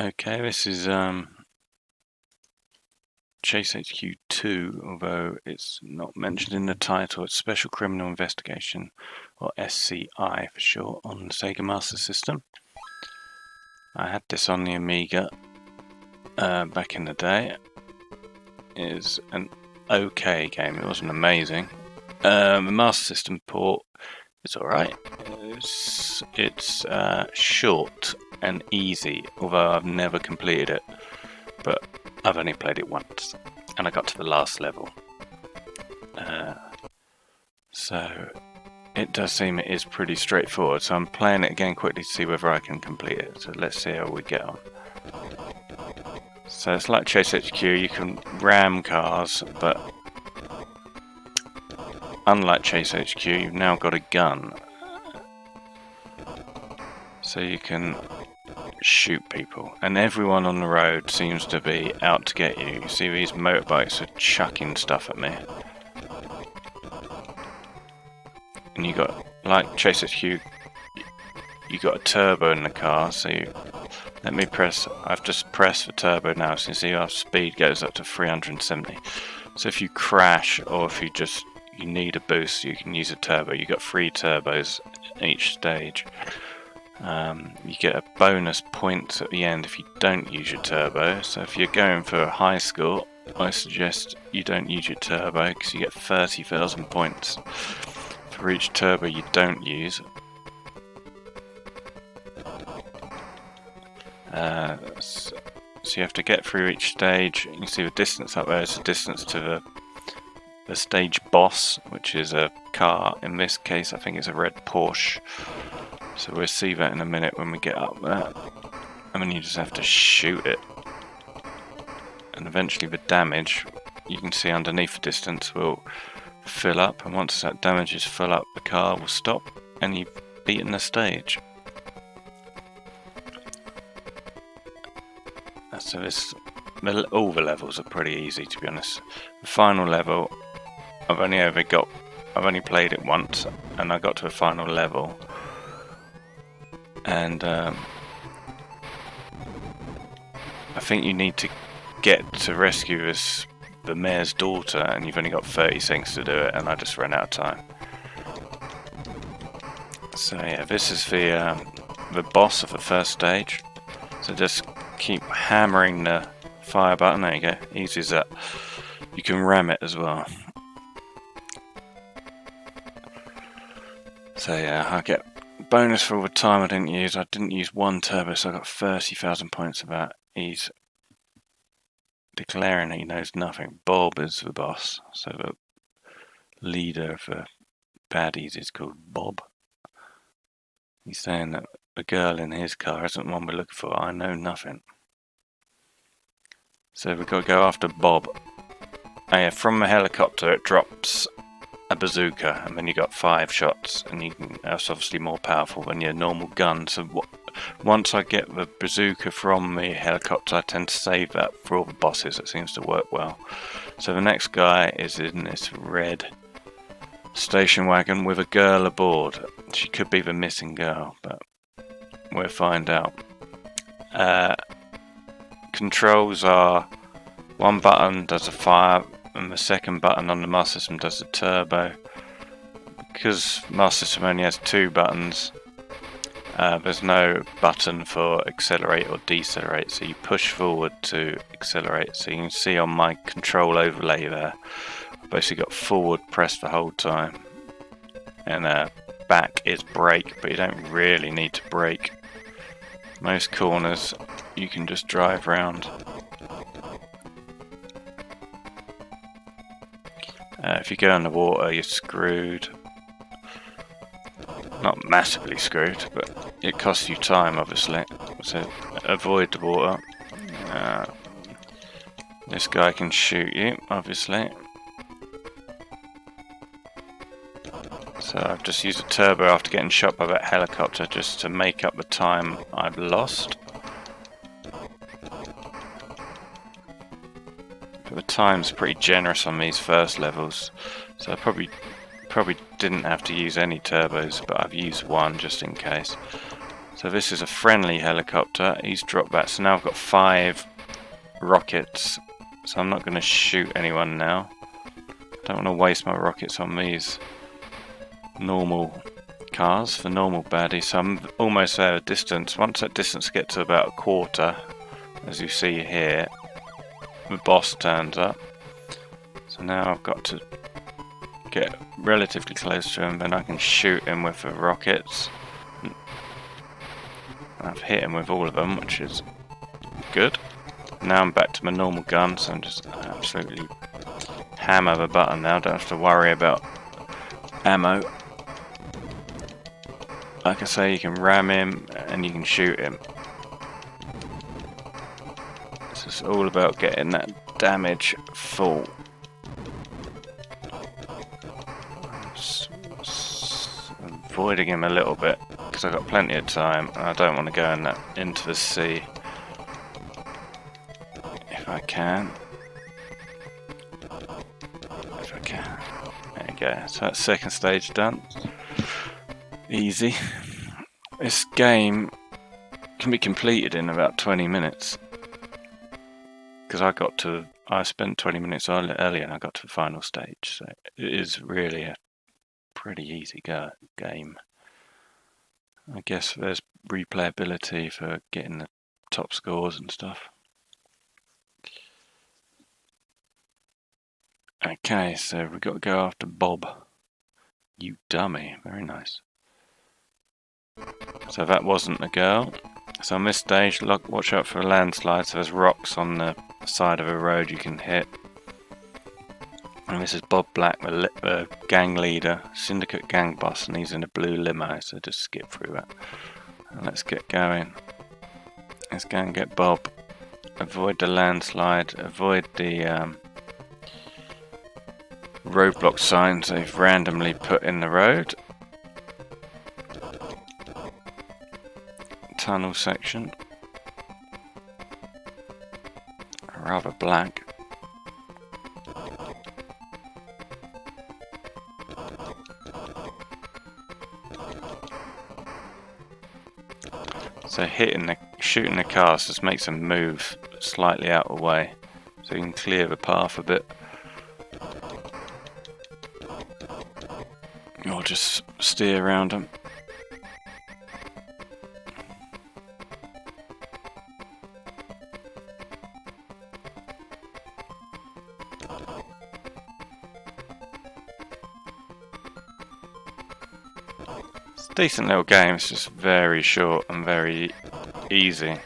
Okay, this is Chase HQ 2, although it's not mentioned in the title. It's Special Criminal Investigation, or SCI for short, on the Sega Master System. I had this on the Amiga back in the day. It is an okay game. It wasn't amazing. The Master System port is alright. It's short and easy, although I've never completed it. But I've only played it once, and I got to the last level. So it does seem it is pretty straightforward. So I'm playing it again quickly to see whether I can complete it. So let's see how we get on. So it's like Chase HQ, you can ram cars, but unlike Chase HQ, you've now got a gun. So you can shoot people, and everyone on the road seems to be out to get you. You see these motorbikes are chucking stuff at me, and you got, like Chase HQ, you got a turbo in the car. So I've just pressed the turbo now, so you see our speed goes up to 370. So if you crash, or if you need a boost, you can use a turbo. You got 3 turbos each stage. You get a bonus points at the end if you don't use your turbo. So if you're going for a high score, I suggest you don't use your turbo, because you get 30,000 points for each turbo you don't use. So you have to get through each stage. You can see the distance up there is the distance to the stage boss, which is a car. In this case, I think it's a red Porsche. So we'll see that in a minute when we get up there. And then you just have to shoot it. And eventually the damage, you can see underneath the distance, will fill up. And once that damage is full up, the car will stop and you've beaten the stage. So all the levels are pretty easy, to be honest. The final level, I've only played it once, and I got to the final level. And I think you need to get to rescue the mayor's daughter, and you've only got 30 seconds to do it, and I just ran out of time. So yeah, this is the boss of the first stage. So just keep hammering the fire button. There you go, easy as that. You can ram it as well. So yeah, I get bonus for all the time I didn't use. I didn't use one turbo, so I got 30,000 points of that. He's declaring he knows nothing. Bob is the boss, so the leader of the baddies is called Bob. He's saying that the girl in his car isn't the one we're looking for. I know nothing. So we've got to go after Bob. Oh yeah, from the helicopter it drops a bazooka, and then you got 5 shots, and that's obviously more powerful than your normal gun. So once I get the bazooka from the helicopter, I tend to save that for all the bosses. It seems to work well. So the next guy is in this red station wagon with a girl aboard. She could be the missing girl, but we'll find out. Controls are one button does a fire, and the second button on the Master System does the turbo. Because Master System only has 2 buttons, there's no button for accelerate or decelerate, so you push forward to accelerate. So you can see on my control overlay there, I've basically got forward pressed the whole time, and back is brake, but you don't really need to brake. Most corners you can just drive round. If you go in the water, you're screwed. Not massively screwed, but it costs you time, obviously. So avoid the water. This guy can shoot you, obviously. So I've just used a turbo after getting shot by that helicopter just to make up the time I've lost. But the time's pretty generous on these first levels, so I probably didn't have to use any turbos, but I've used one just in case. So this is a friendly helicopter. He's dropped back. So now I've got 5 rockets. So I'm not going to shoot anyone now. Don't want to waste my rockets on these normal cars for normal baddies. So I'm almost there at distance. Once that distance gets to about a quarter, as you see here, the boss turns up. So now I've got to get relatively close to him, then I can shoot him with the rockets. I've hit him with all of them, which is good. Now I'm back to my normal gun, so I'm just absolutely hammer the button now. Don't have to worry about ammo. Like I say, you can ram him and you can shoot him. It's just all about getting that damage full. Avoiding him a little bit because I've got plenty of time and I don't want to go into the sea if I can. There you go. So that's second stage done. Easy. This game can be completed in about 20 minutes because I spent 20 minutes earlier and I got to the final stage, so it is really a pretty easy game. I guess there's replayability for getting the top scores and stuff. Okay, so we've got to go after Bob. You dummy. Very nice. So that wasn't the girl. So on this stage, watch out for a landslide. So there's rocks on the side of a road you can hit. And this is Bob Black, the gang leader, syndicate gang boss, and he's in a blue limo, so just skip through that. And let's get going. Let's go and get Bob. Avoid the landslide, avoid the roadblock signs they've randomly put in the road. Tunnel section. Rather black. So shooting the cars just makes them move slightly out of the way, so you can clear the path a bit. Or just steer around them. Decent little game. It's just very short and very easy.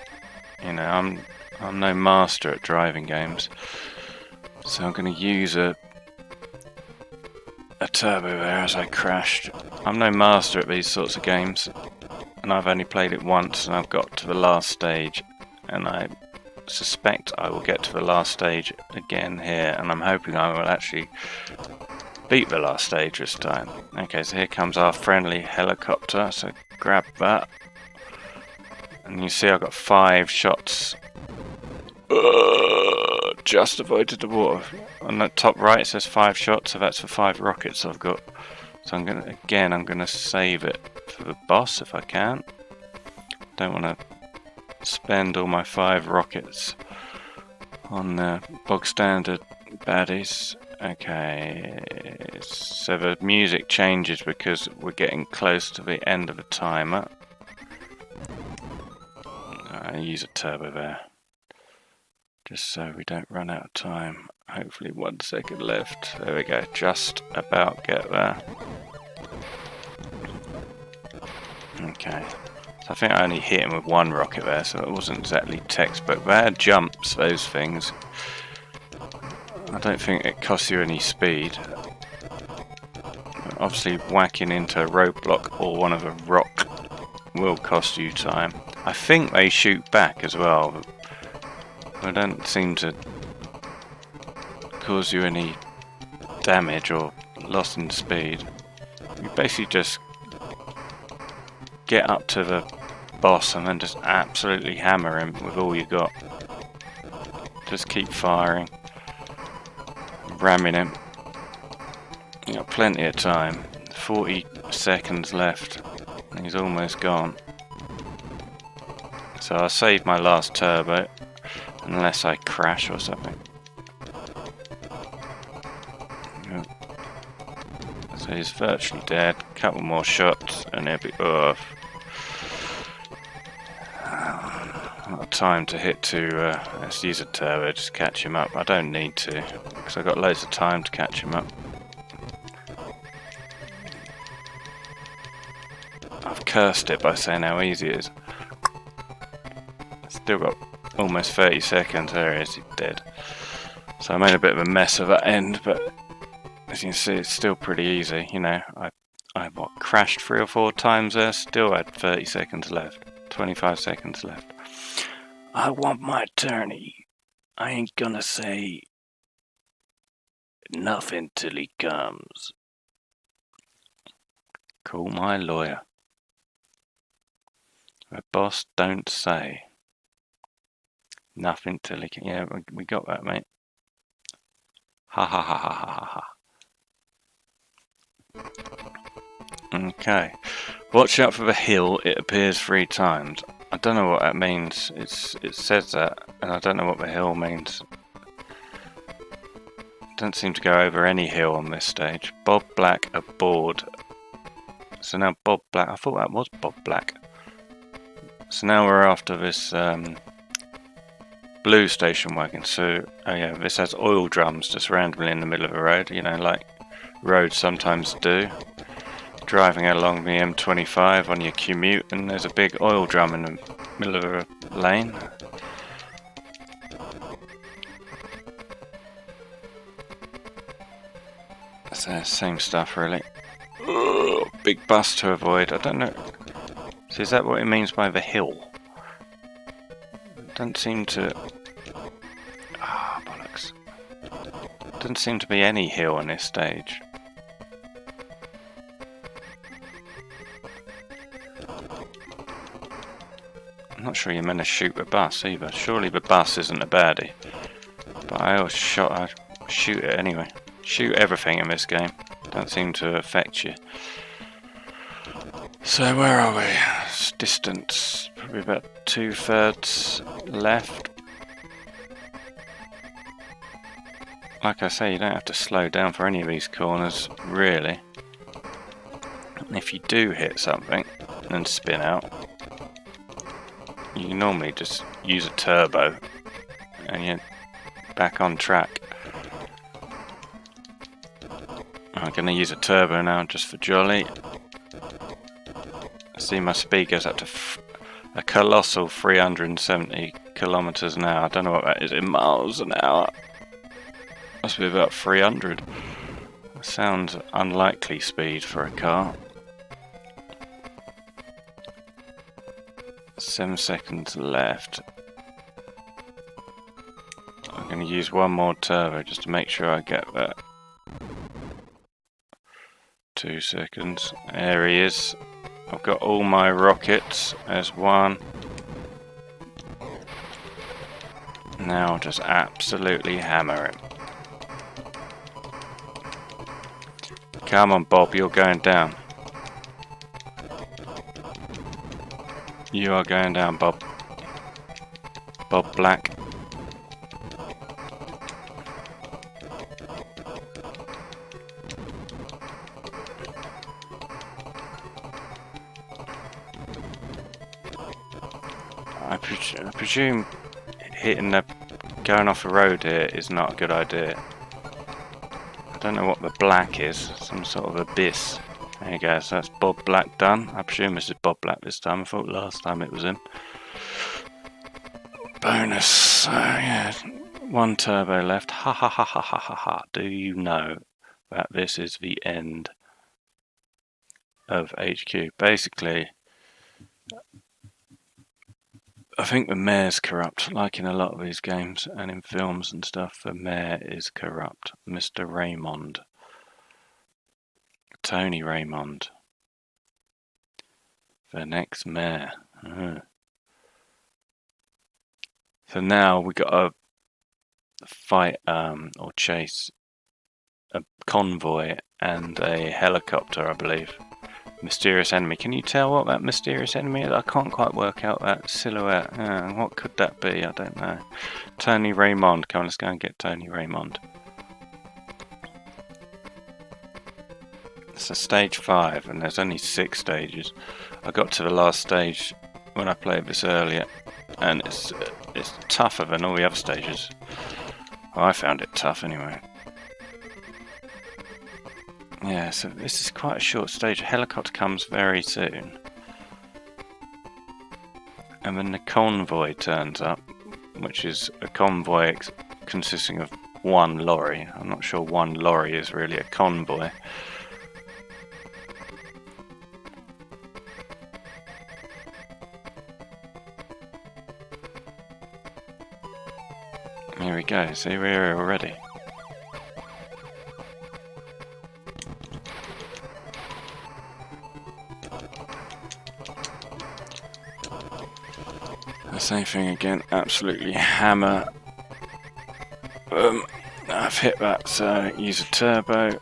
You know, I'm no master at driving games, so I'm going to use a turbo there as I crashed. I'm no master at these sorts of games, and I've only played it once, and I've got to the last stage, and I suspect I will get to the last stage again here, and I'm hoping I will actually beat the last stage this time. Okay, so here comes our friendly helicopter, so grab that. And you see I've got 5 shots. Just avoided the water. On the top right it says 5 shots, so that's for 5 rockets I've got. So I'm gonna save it for the boss if I can. Don't want to spend all my 5 rockets on the bog standard baddies. Okay, so the music changes because we're getting close to the end of the timer. I use a turbo there, just so we don't run out of time. Hopefully 1 second left. There we go, just about get there. Okay, so I think I only hit him with 1 rocket there, so it wasn't exactly textbook. They had jumps, those things. I don't think it costs you any speed. Obviously whacking into a roadblock or one of a rock will cost you time. I think they shoot back as well. They don't seem to cause you any damage or loss in speed. You basically just get up to the boss and then just absolutely hammer him with all you got. Just keep firing. Ramming him. You got plenty of time. 40 seconds left. And he's almost gone. So I'll save my last turbo, unless I crash or something. So he's virtually dead. Couple more shots and he'll be off. Not time to hit to, let's use a turbo just to catch him up. I don't need to, because I've got loads of time to catch him up. I've cursed it by saying how easy it is. Still got almost 30 seconds. There he is, he's dead. So I made a bit of a mess of that end, but as you can see, it's still pretty easy. You know, I crashed 3 or 4 times there, still had 30 seconds left, 25 seconds left. I want my attorney. I ain't gonna say nothing till he comes. Call my lawyer. The boss don't say nothing till he can. Yeah, we got that, mate. Ha ha ha ha ha ha. Okay. Watch out for the hill. It appears 3 times. I don't know what that means. It says that, and I don't know what the hill means. Don't seem to go over any hill on this stage. Bob Black aboard. So now Bob Black. I thought that was Bob Black. So now we're after this blue station wagon. So, oh yeah, this has oil drums just randomly in the middle of the road. You know, like roads sometimes do. Driving along the M25 on your commute, and there's a big oil drum in the middle of a lane. So same stuff really. Ugh, big bus to avoid. I don't know. So is that what it means by the hill? Don't seem to. Ah, bollocks. Doesn't seem to be any hill on this stage. I'm not sure you're meant to shoot the bus either. Surely the bus isn't a baddie. But I shoot it anyway. Shoot everything in this game. Don't seem to affect you. So where are we? Distance, probably about 2/3 left. Like I say, you don't have to slow down for any of these corners, really. And if you do hit something and spin out, you can normally just use a turbo and you're back on track. I'm going to use a turbo now just for jolly. See, my speed goes up to a colossal 370 kilometers an hour. I don't know what that is in miles an hour. Must be about 300. That sounds unlikely speed for a car. 7 seconds left. I'm going to use one more turbo just to make sure I get that. 2 seconds. There he is. I've got all my rockets as one. Now just absolutely hammer him. Come on, Bob, you're going down. You are going down, Bob. Bob Black. I presume going off the road here is not a good idea. I don't know what the black is. Some sort of abyss. There you go, so that's Bob Black done. I presume this is Bob Black this time. I thought last time it was him. Bonus. So yeah, 1 turbo left. Ha ha ha ha ha ha ha. Do you know that this is the end of HQ? Basically, I think the mayor's corrupt, like in a lot of these games and in films and stuff. The mayor is corrupt. Mr. Raymond. Tony Raymond. The next mayor. So now we got to fight or chase a convoy and a helicopter, I believe. Mysterious enemy. Can you tell what that mysterious enemy is? I can't quite work out that silhouette. What could that be? I don't know. Tony Raymond. Come on, let's go and get Tony Raymond. It's a stage 5 and there's only 6 stages. I got to the last stage when I played this earlier and it's tougher than all the other stages. Well, I found it tough anyway. Yeah, so this is quite a short stage. A helicopter comes very soon. And then the convoy turns up, which is a convoy consisting of 1 lorry. I'm not sure 1 lorry is really a convoy. Here we go, see, we're here already. The same thing again, absolutely hammer. I've hit that, so use a turbo.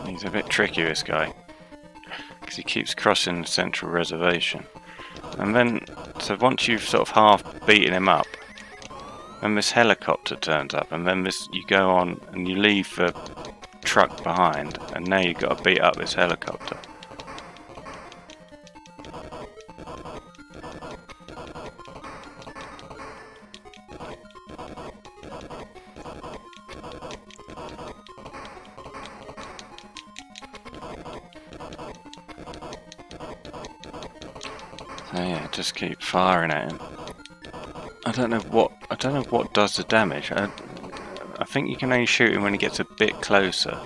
He's a bit tricky, this guy, because he keeps crossing the central reservation. And then, so once you've sort of half beaten him up, then this helicopter turns up, and then you go on and you leave the truck behind, and now you've got to beat up this helicopter. So yeah, just keep firing at him. I don't know what does the damage. I think you can only shoot him when he gets a bit closer.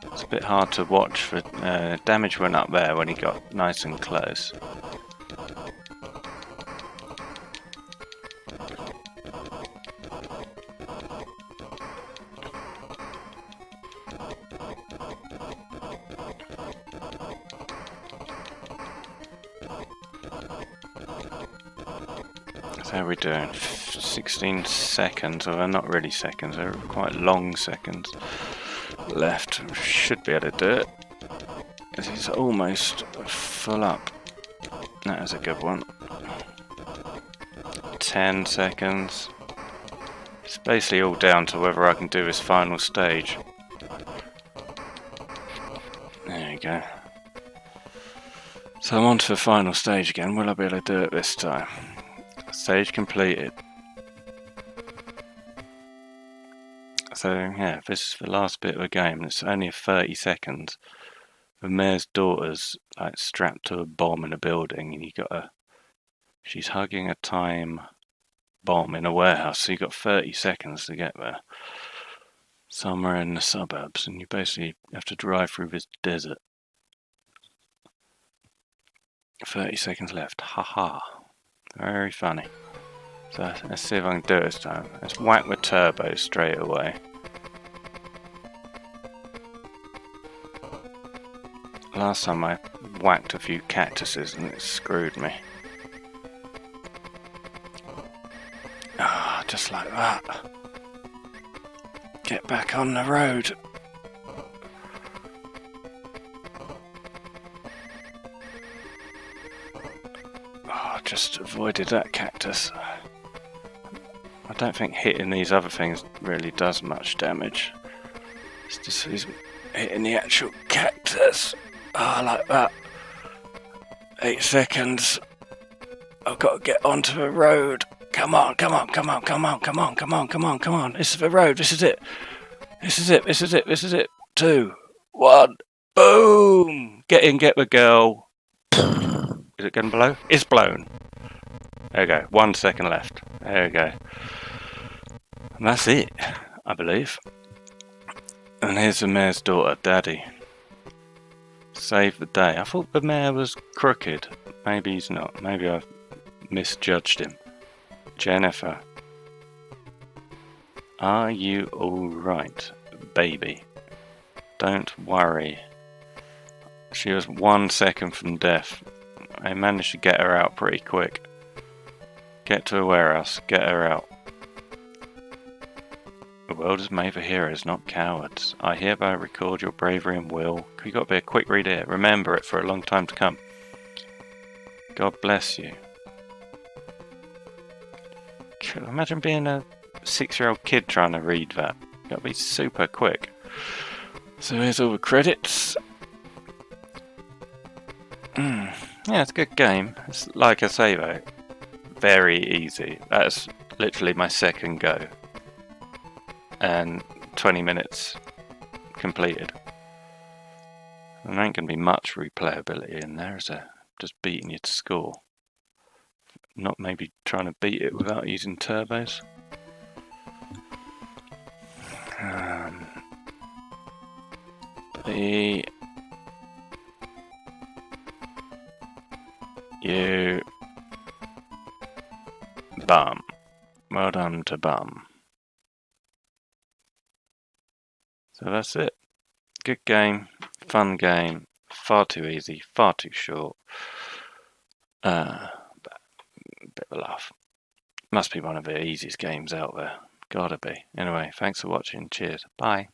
It's a bit hard to watch. For damage went up there when he got nice and close. How are we doing? 16 seconds, or not really seconds, they're quite long seconds left. Should be able to do it. This is almost full up. That is a good one. 10 seconds. It's basically all down to whether I can do this final stage. There you go. So I'm on to the final stage again. Will I be able to do it this time? Stage completed. So yeah, this is the last bit of the game. It's only 30 seconds. The mayor's daughter's like strapped to a bomb in a building, and she's hugging a time bomb in a warehouse. So you got 30 seconds to get there, somewhere in the suburbs, and you basically have to drive through this desert. 30 seconds left. Haha. Very funny. So let's see if I can do it this time. Let's whack the turbo straight away. Last time I whacked a few cactuses and it screwed me. Ah, just like that. Get back on the road. Just avoided that cactus. I don't think hitting these other things really does much damage. It's just he's hitting the actual cactus. Ah, like that. 8 seconds. I've got to get onto the road. Come on, come on, come on, come on, come on, come on, come on, come on. This is the road. This is it. This is it. This is it. This is it. 2, 1. Boom! Get in, get the girl. Is it going to blow? It's blown. There we go. 1 second left. There we go. And that's it, I believe. And here's the mayor's daughter, Daddy. Save the day. I thought the mayor was crooked. Maybe he's not. Maybe I've misjudged him. Jennifer. Are you alright, baby? Don't worry. She was 1 second from death. I managed to get her out pretty quick. Get to a warehouse, get her out. The world is made for heroes, not cowards. I hereby record your bravery and will. You got to be a quick read here. Remember it for a long time to come. God bless you. Imagine being a 6-year-old kid trying to read that. You got to be super quick. So here's all the credits. Yeah, it's a good game. It's like I say though, very easy. That's literally my second go. And 20 minutes completed. There ain't going to be much replayability in there, is there? Just beating you to score. Not maybe trying to beat it without using turbos. You bum. Well done to bum. So that's it. Good game, fun game, far too easy, far too short. But bit of a laugh. Must be one of the easiest games out there. Gotta be. Anyway, thanks for watching. Cheers. Bye.